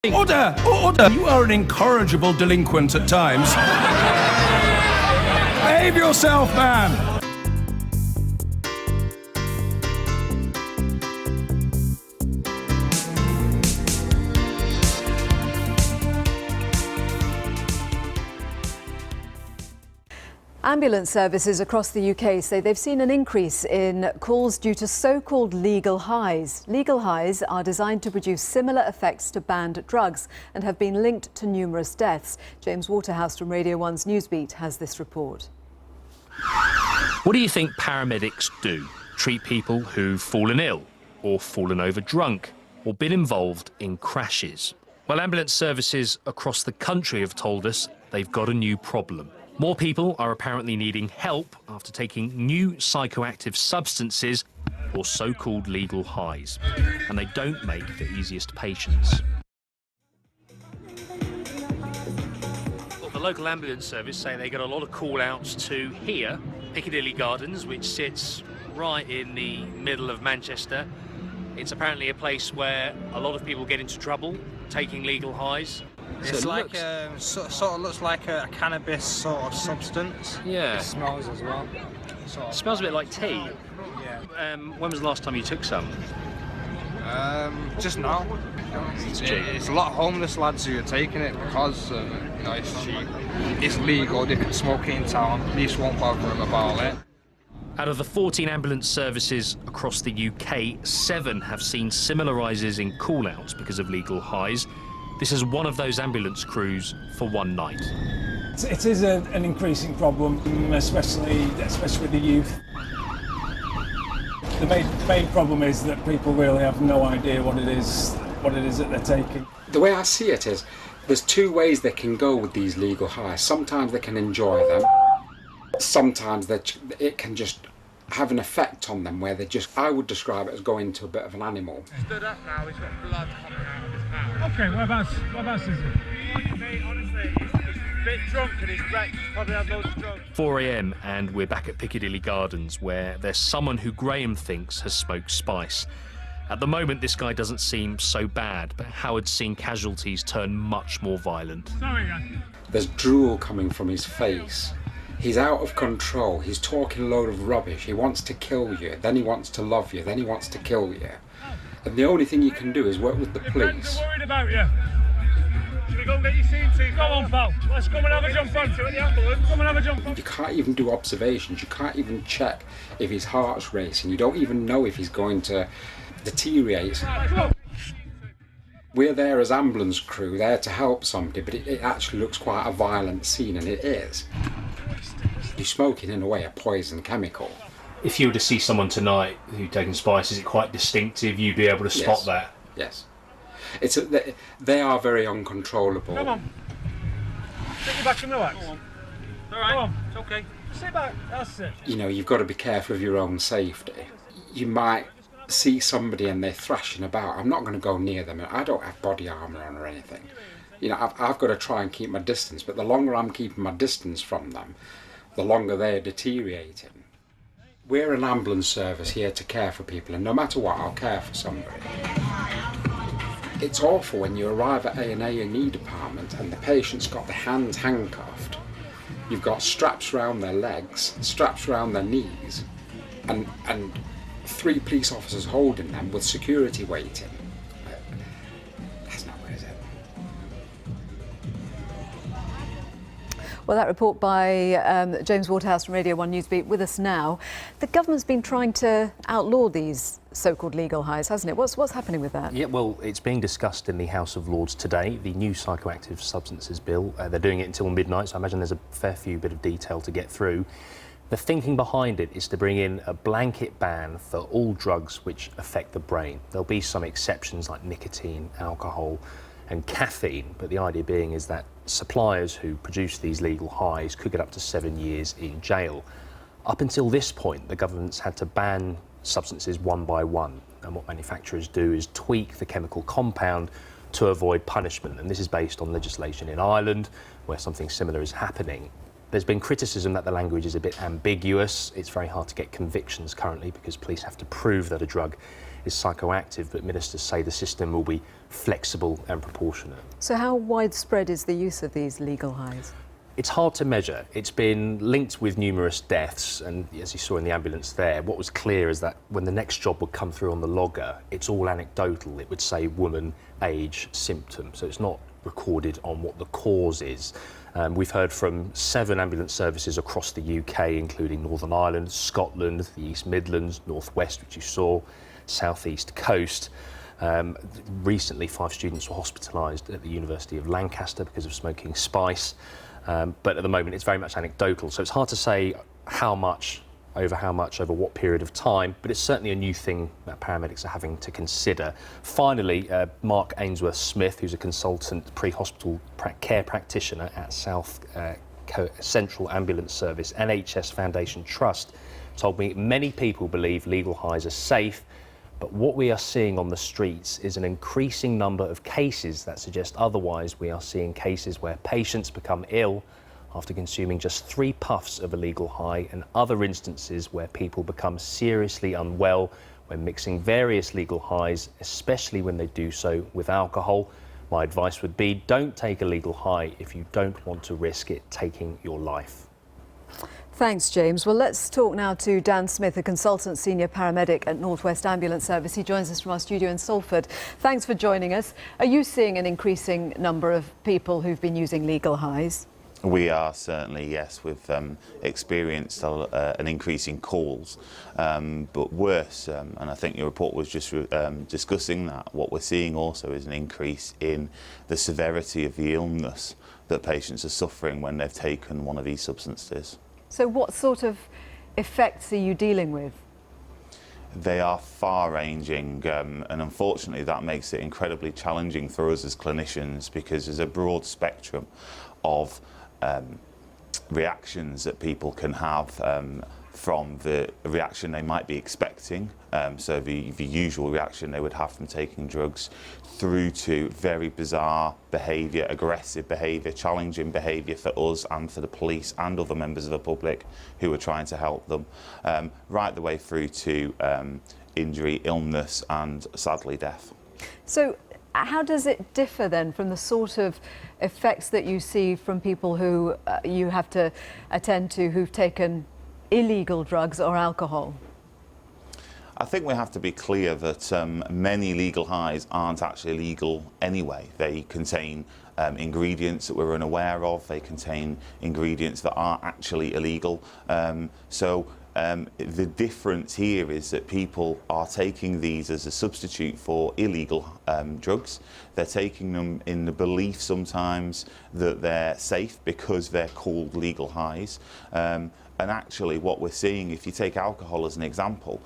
Order! Order! You are an incorrigible delinquent at times. Behave yourself, man! Ambulance services across the UK say they've seen an increase in calls due to so-called legal highs. Legal highs are designed to produce similar effects to banned drugs and have been linked to numerous deaths. James Waterhouse from Radio 1's Newsbeat has this report. What do you think paramedics do? Treat people who've fallen ill, or fallen over drunk, or been involved in crashes? Well, ambulance services across the country have told us they've got a new problem. More people are apparently needing help after taking new psychoactive substances, or so-called legal highs, and they don't make the easiest patients. Well, the local ambulance service say they get a lot of call-outs to here, Piccadilly Gardens, which sits right in the middle of Manchester. It's apparently a place where a lot of people get into trouble taking legal highs. It's like sort of looks like a cannabis sort of substance. Yeah. It smells as well. It smells a bit like tea. Yeah. When was the last time you took some? Just now. It's a lot of homeless lads who are taking it because it's cheap. It's legal. They can smoke it in town. Police won't bother them about it. Out of the 14 ambulance services across the UK, 7 have seen similar rises in call-outs because of legal highs. This is one of those ambulance crews for one night. It is an increasing problem, especially with the youth. The main problem is that people really have no idea what it is that they're taking. The way I see it is, there's 2 ways they can go with these legal highs. Sometimes they can enjoy them. Sometimes it can just have an effect on them where I would describe it as going into a bit of an animal. Stood up now, he's got blood coming out of his mouth. Okay, whereabouts is it? Mate, honestly, he's a bit drunk and he's wrecked. He's probably had loads of drugs. 4 a.m. and we're back at Piccadilly Gardens, where there's someone who Graham thinks has smoked spice. At the moment, this guy doesn't seem so bad, but Howard's seen casualties turn much more violent. Sorry, guys. There's drool coming from his face. He's out of control. He's talking a load of rubbish. He wants to kill you, then he wants to love you, then he wants to kill you. And the only thing you can do is work with the police. They're worried about you. Should we go and get your CT? Go on, pal. Let's go and have a jump on to the ambulance. Come and have a jump on. You can't even do observations. You can't even check if his heart's racing. You don't even know if he's going to deteriorate. We're there as ambulance crew, there to help somebody, but it actually looks quite a violent scene, and it is. You're smoking, in a way, a poison chemical. If you were to see someone tonight who'd taken spice, is it quite distinctive? You'd be able to spot that? Yes. They are very uncontrollable. Come on. Sit you back and relax. Go on. All right, Go on. it's okay. Sit back. That's it. You know, you've got to be careful of your own safety. You might see somebody and they're thrashing about. I'm not going to go near them. I don't have body armour on or anything. You know, I've got to try and keep my distance, but the longer I'm keeping my distance from them, the longer they're deteriorating. We're an ambulance service here to care for people, and no matter what, I'll care for somebody. It's awful when you arrive at A&E department and the patient's got their hands handcuffed. You've got straps around their legs, straps around their knees, and 3 police officers holding them with security waiting. That's not good, is it? Well, that report by James Waterhouse from Radio 1 Newsbeat with us now. The government's been trying to outlaw these so-called legal highs, hasn't it? What's happening with that? Yeah, well, it's being discussed in the House of Lords today, the new psychoactive substances bill. They're doing it until midnight, so I imagine there's a fair few bit of detail to get through. The thinking behind it is to bring in a blanket ban for all drugs which affect the brain. There'll be some exceptions like nicotine, alcohol and caffeine, but the idea being is that suppliers who produce these legal highs could get up to 7 years in jail. Up until this point, the government's had to ban substances one by one, and what manufacturers do is tweak the chemical compound to avoid punishment, and this is based on legislation in Ireland where something similar is happening. There's been criticism that the language is a bit ambiguous. It's very hard to get convictions currently because police have to prove that a drug is psychoactive, but ministers say the system will be flexible and proportionate. So how widespread is the use of these legal highs? It's hard to measure. It's been linked with numerous deaths, and as you saw in the ambulance there, what was clear is that when the next job would come through on the logger, it's all anecdotal. It would say woman, age, symptom, so it's not recorded on what the cause is. We've heard from 7 ambulance services across the UK, including Northern Ireland, Scotland, the East Midlands, North West, which you saw, South East Coast. Recently, 5 students were hospitalised at the University of Lancaster because of smoking spice. But at the moment, it's very much anecdotal, so it's hard to say how much, over what period of time, but it's certainly a new thing that paramedics are having to consider. Finally, Mark Ainsworth-Smith, who's a consultant pre-hospital care practitioner at South Central Ambulance Service NHS Foundation Trust, told me many people believe legal highs are safe, but what we are seeing on the streets is an increasing number of cases that suggest otherwise. We are seeing cases where patients become ill after consuming just 3 puffs of a legal high, and other instances where people become seriously unwell when mixing various legal highs, especially when they do so with alcohol. My advice would be don't take a legal high if you don't want to risk it taking your life. Thanks, James. Well, let's talk now to Dan Smith, a consultant senior paramedic at North West Ambulance Service. He joins us from our studio in Salford. Thanks for joining us. Are you seeing an increasing number of people who've been using legal highs? We are certainly, yes. We've experienced an increase in calls, but worse, and I think your report was just discussing that, what we're seeing also is an increase in the severity of the illness that patients are suffering when they've taken one of these substances. So what sort of effects are you dealing with? They are far-ranging, and unfortunately that makes it incredibly challenging for us as clinicians because there's a broad spectrum of reactions that people can have from the reaction they might be expecting, so the usual reaction they would have from taking drugs, through to very bizarre behaviour, aggressive behaviour, challenging behaviour for us and for the police and other members of the public who are trying to help them, right the way through to injury, illness and sadly death. So how does it differ then from the sort of effects that you see from people who you have to attend to who've taken illegal drugs or alcohol? I think we have to be clear that many legal highs aren't actually legal anyway. They contain ingredients that we're unaware of. They contain ingredients that are actually illegal. The difference here is that people are taking these as a substitute for illegal drugs. They're taking them in the belief sometimes that they're safe because they're called legal highs. And actually what we're seeing, if you take alcohol as an example,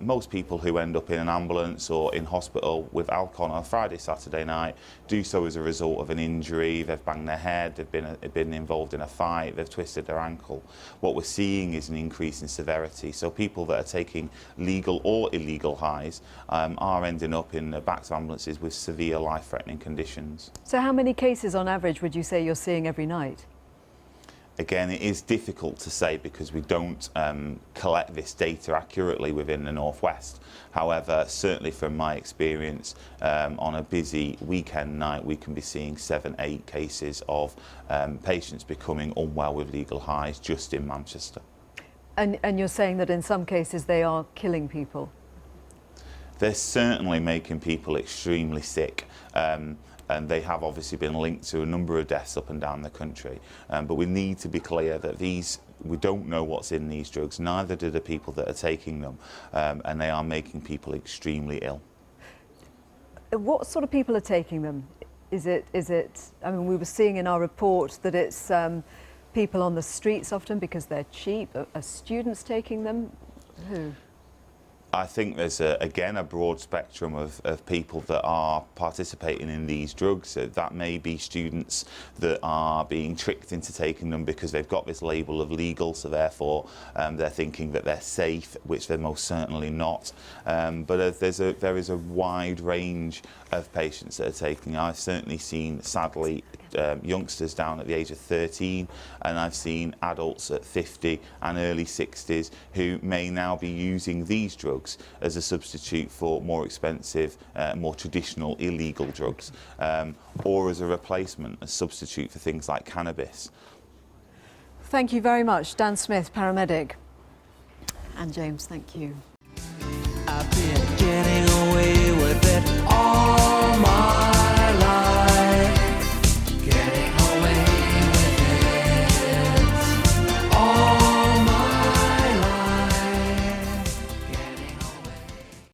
most people who end up in an ambulance or in hospital with alcohol on a Friday, Saturday night do so as a result of an injury. They've banged their head, they've been involved in a fight, they've twisted their ankle. What we're seeing is an increase in severity. So people that are taking legal or illegal highs are ending up in the backs of ambulances with severe life-threatening conditions. So how many cases on average would you say you're seeing every night? Again, it is difficult to say because we don't collect this data accurately within the North West. However, certainly from my experience, on a busy weekend night, we can be seeing 7, 8 cases of patients becoming unwell with legal highs just in Manchester. And you're saying that in some cases they are killing people? They're certainly making people extremely sick. And they have obviously been linked to a number of deaths up and down the country. But we need to be clear that we don't know what's in these drugs, neither do the people that are taking them, and they are making people extremely ill. What sort of people are taking them? Is it, I mean, we were seeing in our report that it's people on the streets often because they're cheap. Are students taking them? Who? I think there's, again, a broad spectrum of people that are participating in these drugs. That may be students that are being tricked into taking them because they've got this label of legal, so therefore they're thinking that they're safe, which they're most certainly not. But there is a wide range of patients that are taking. I've certainly seen, sadly, youngsters down at the age of 13, and I've seen adults at 50 and early 60s who may now be using these drugs as a substitute for more expensive, more traditional illegal drugs, or as a replacement, a substitute for things like cannabis. Thank you very much, Dan Smith, paramedic. And James, thank you.